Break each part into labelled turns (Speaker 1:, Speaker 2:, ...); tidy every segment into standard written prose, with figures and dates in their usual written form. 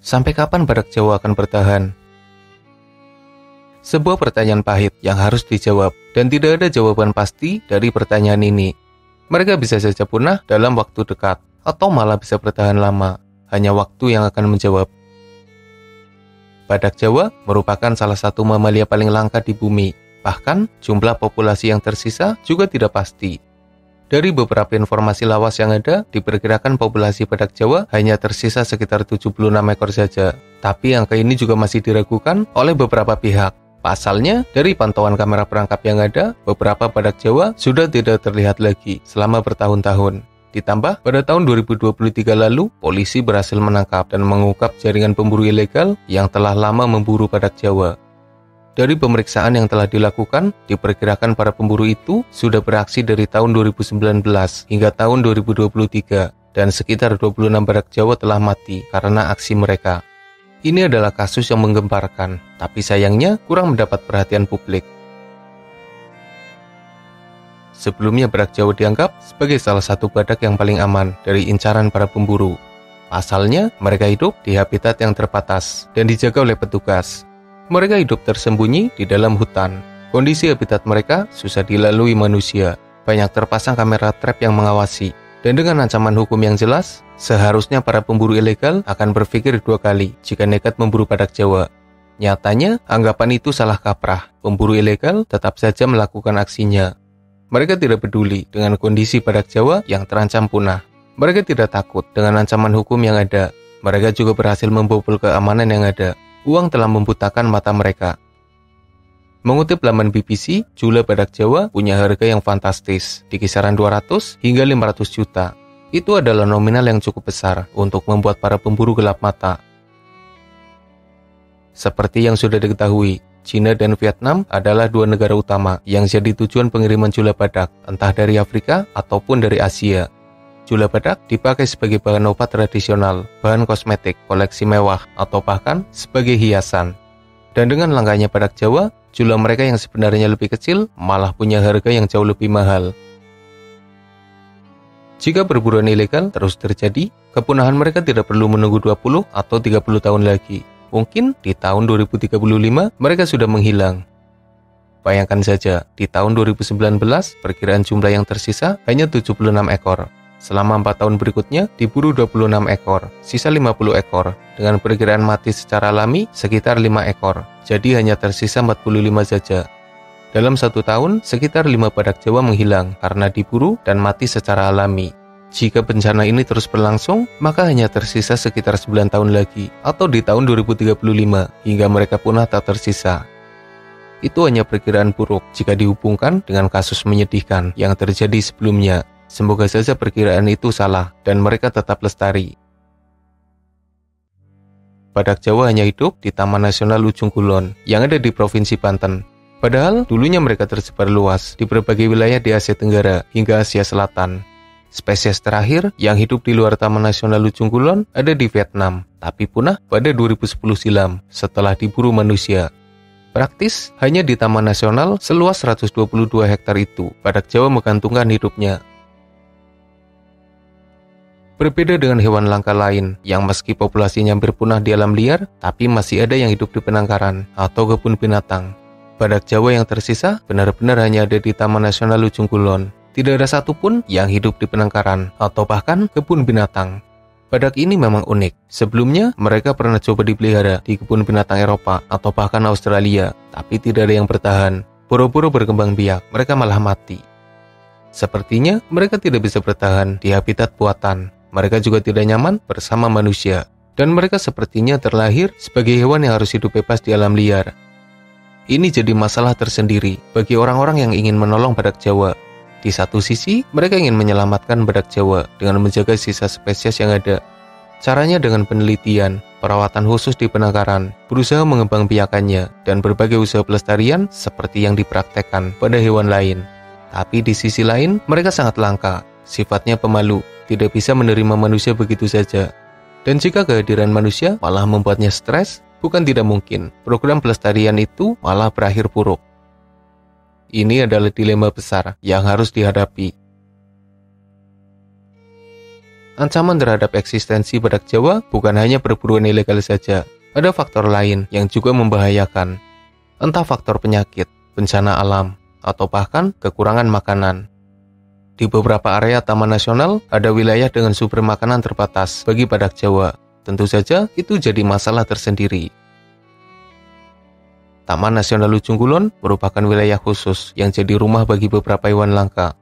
Speaker 1: Sampai kapan badak Jawa akan bertahan? Sebuah pertanyaan pahit yang harus dijawab, dan tidak ada jawaban pasti dari pertanyaan ini. Mereka bisa saja punah dalam waktu dekat, atau malah bisa bertahan lama. Hanya waktu yang akan menjawab. Badak Jawa merupakan salah satu mamalia paling langka di bumi. Bahkan, jumlah populasi yang tersisa juga tidak pasti. Dari beberapa informasi lawas yang ada, diperkirakan populasi badak Jawa hanya tersisa sekitar 76 ekor saja. Tapi angka ini juga masih diragukan oleh beberapa pihak. Pasalnya, dari pantauan kamera perangkap yang ada, beberapa badak Jawa sudah tidak terlihat lagi selama bertahun-tahun. Ditambah, pada tahun 2023 lalu, polisi berhasil menangkap dan mengungkap jaringan pemburu ilegal yang telah lama memburu badak Jawa. Dari pemeriksaan yang telah dilakukan, diperkirakan para pemburu itu sudah beraksi dari tahun 2019 hingga tahun 2023, dan sekitar 26 badak Jawa telah mati karena aksi mereka. Ini adalah kasus yang menggemparkan, tapi sayangnya kurang mendapat perhatian publik. Sebelumnya badak Jawa dianggap sebagai salah satu badak yang paling aman dari incaran para pemburu. Pasalnya, mereka hidup di habitat yang terbatas dan dijaga oleh petugas. Mereka hidup tersembunyi di dalam hutan. Kondisi habitat mereka susah dilalui manusia. Banyak terpasang kamera trap yang mengawasi. Dan dengan ancaman hukum yang jelas, seharusnya para pemburu ilegal akan berpikir dua kali jika nekat memburu badak Jawa. Nyatanya, anggapan itu salah kaprah. Pemburu ilegal tetap saja melakukan aksinya. Mereka tidak peduli dengan kondisi badak Jawa yang terancam punah. Mereka tidak takut dengan ancaman hukum yang ada. Mereka juga berhasil membobol keamanan yang ada. Uang telah membutakan mata mereka. Mengutip laman BBC, jula badak Jawa punya harga yang fantastis, di kisaran 200 hingga 500 juta. Itu adalah nominal yang cukup besar untuk membuat para pemburu gelap mata. Seperti yang sudah diketahui, China dan Vietnam adalah dua negara utama yang jadi tujuan pengiriman jula badak, entah dari Afrika ataupun dari Asia. Jula badak dipakai sebagai bahan obat tradisional, bahan kosmetik, koleksi mewah, atau bahkan sebagai hiasan. Dan dengan langkanya badak Jawa, jula mereka yang sebenarnya lebih kecil malah punya harga yang jauh lebih mahal. Jika perburuan ilegal terus terjadi, kepunahan mereka tidak perlu menunggu 20 atau 30 tahun lagi. Mungkin di tahun 2035 mereka sudah menghilang. Bayangkan saja, di tahun 2019 perkiraan jumlah yang tersisa hanya 76 ekor. Selama 4 tahun berikutnya diburu 26 ekor, sisa 50 ekor. Dengan perkiraan mati secara alami sekitar 5 ekor, jadi hanya tersisa 45 saja. Dalam 1 tahun, sekitar 5 badak Jawa menghilang karena diburu dan mati secara alami. Jika bencana ini terus berlangsung, maka hanya tersisa sekitar 9 tahun lagi, atau di tahun 2035, hingga mereka punah tak tersisa. Itu hanya perkiraan buruk jika dihubungkan dengan kasus menyedihkan yang terjadi sebelumnya. Semoga saja perkiraan itu salah, dan mereka tetap lestari. Badak Jawa hanya hidup di Taman Nasional Ujung Kulon, yang ada di Provinsi Banten. Padahal, dulunya mereka tersebar luas di berbagai wilayah di Asia Tenggara hingga Asia Selatan. Spesies terakhir yang hidup di luar Taman Nasional Ujung Kulon ada di Vietnam, tapi punah pada 2010 silam setelah diburu manusia. Praktis, hanya di Taman Nasional seluas 122 hektar itu, badak Jawa menggantungkan hidupnya. Berbeda dengan hewan langka lain yang meski populasinya hampir punah di alam liar, tapi masih ada yang hidup di penangkaran atau kebun binatang. Badak Jawa yang tersisa benar-benar hanya ada di Taman Nasional Ujung Kulon. Tidak ada satupun yang hidup di penangkaran atau bahkan kebun binatang. Badak ini memang unik. Sebelumnya, mereka pernah coba dipelihara di kebun binatang Eropa atau bahkan Australia, tapi tidak ada yang bertahan. Boro-boro berkembang biak, mereka malah mati. Sepertinya, mereka tidak bisa bertahan di habitat buatan. Mereka juga tidak nyaman bersama manusia. Dan mereka sepertinya terlahir sebagai hewan yang harus hidup bebas di alam liar. Ini jadi masalah tersendiri bagi orang-orang yang ingin menolong badak Jawa. Di satu sisi, mereka ingin menyelamatkan badak Jawa dengan menjaga sisa spesies yang ada. Caranya dengan penelitian, perawatan khusus di penangkaran, berusaha mengembangbiakannya, dan berbagai usaha pelestarian seperti yang dipraktekkan pada hewan lain. Tapi di sisi lain, mereka sangat langka, sifatnya pemalu, tidak bisa menerima manusia begitu saja. Dan jika kehadiran manusia malah membuatnya stres, bukan tidak mungkin program pelestarian itu malah berakhir buruk. Ini adalah dilema besar yang harus dihadapi. Ancaman terhadap eksistensi badak Jawa bukan hanya perburuan ilegal saja. Ada faktor lain yang juga membahayakan. Entah faktor penyakit, bencana alam, atau bahkan kekurangan makanan. Di beberapa area Taman Nasional, ada wilayah dengan sumber makanan terbatas bagi badak Jawa. Tentu saja, itu jadi masalah tersendiri. Taman Nasional Ujung Kulon merupakan wilayah khusus yang jadi rumah bagi beberapa hewan langka.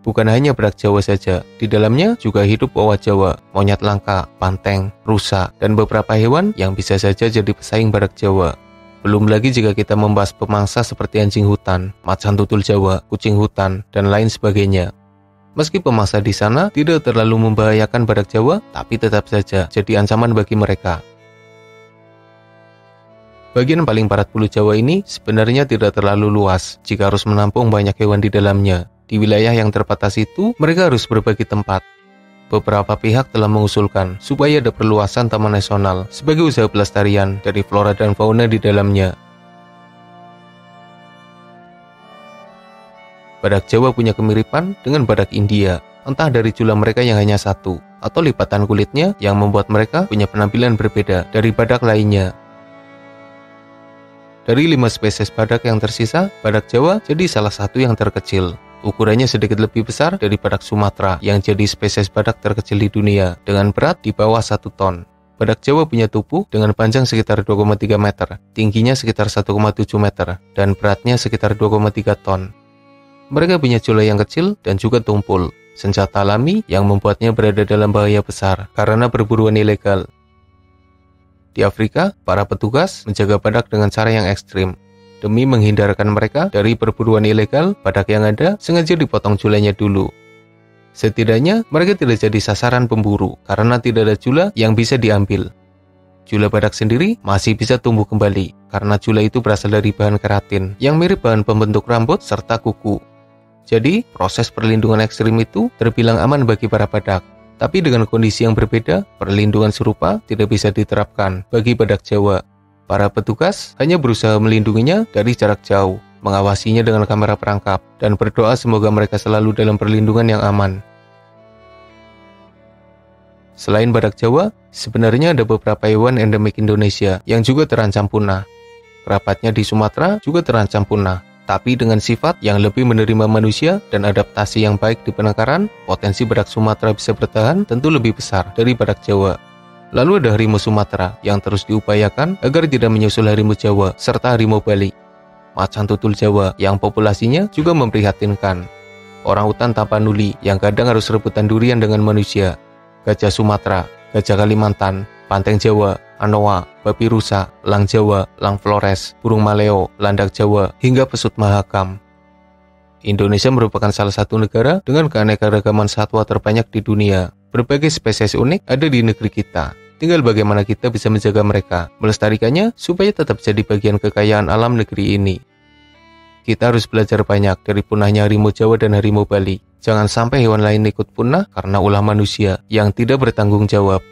Speaker 1: Bukan hanya badak Jawa saja, di dalamnya juga hidup owa Jawa, monyet langka, banteng, rusa, dan beberapa hewan yang bisa saja jadi pesaing badak Jawa. Belum lagi jika kita membahas pemangsa seperti anjing hutan, macan tutul Jawa, kucing hutan, dan lain sebagainya. Meski pemangsa di sana tidak terlalu membahayakan badak Jawa, tapi tetap saja jadi ancaman bagi mereka. Bagian paling barat Pulau Jawa ini sebenarnya tidak terlalu luas jika harus menampung banyak hewan di dalamnya. Di wilayah yang terbatas itu, mereka harus berbagi tempat. Beberapa pihak telah mengusulkan supaya ada perluasan taman nasional sebagai usaha pelestarian dari flora dan fauna di dalamnya. Badak Jawa punya kemiripan dengan badak India, entah dari jula mereka yang hanya satu, atau lipatan kulitnya yang membuat mereka punya penampilan berbeda dari badak lainnya. Dari 5 spesies badak yang tersisa, badak Jawa jadi salah satu yang terkecil. Ukurannya sedikit lebih besar dari badak Sumatera yang jadi spesies badak terkecil di dunia, dengan berat di bawah 1 ton. Badak Jawa punya tubuh dengan panjang sekitar 2,3 meter, tingginya sekitar 1,7 meter, dan beratnya sekitar 2,3 ton. Mereka punya jula yang kecil dan juga tumpul, senjata alami yang membuatnya berada dalam bahaya besar karena perburuan ilegal. Di Afrika, para petugas menjaga badak dengan cara yang ekstrim. Demi menghindarkan mereka dari perburuan ilegal, badak yang ada sengaja dipotong julanya dulu. Setidaknya, mereka tidak jadi sasaran pemburu karena tidak ada jula yang bisa diambil. Jula badak sendiri masih bisa tumbuh kembali karena jula itu berasal dari bahan keratin yang mirip bahan pembentuk rambut serta kuku. Jadi, proses perlindungan ekstrim itu terbilang aman bagi para badak. Tapi dengan kondisi yang berbeda, perlindungan serupa tidak bisa diterapkan bagi badak Jawa. Para petugas hanya berusaha melindunginya dari jarak jauh, mengawasinya dengan kamera perangkap, dan berdoa semoga mereka selalu dalam perlindungan yang aman. Selain badak Jawa, sebenarnya ada beberapa hewan endemik Indonesia yang juga terancam punah. Kerabatnya di Sumatera juga terancam punah. Tapi dengan sifat yang lebih menerima manusia dan adaptasi yang baik di penangkaran, potensi badak Sumatera bisa bertahan tentu lebih besar dari badak Jawa. Lalu ada harimau Sumatera yang terus diupayakan agar tidak menyusul harimau Jawa serta harimau Bali. Macan tutul Jawa yang populasinya juga memprihatinkan. Orang hutan Tapanuli yang kadang harus rebutan durian dengan manusia. Gajah Sumatera, gajah Kalimantan, banteng Jawa, anoa, babi rusa, elang Jawa, elang Flores, burung maleo, landak Jawa, hingga pesut mahakam. Indonesia merupakan salah satu negara dengan keanekaragaman satwa terbanyak di dunia. Berbagai spesies unik ada di negeri kita. Tinggal bagaimana kita bisa menjaga mereka, melestarikannya supaya tetap jadi bagian kekayaan alam negeri ini. Kita harus belajar banyak dari punahnya harimau Jawa dan harimau Bali. Jangan sampai hewan lain ikut punah karena ulah manusia yang tidak bertanggung jawab.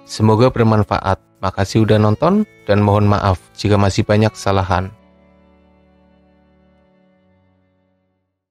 Speaker 1: Semoga bermanfaat. Makasih udah nonton dan mohon maaf jika masih banyak kesalahan.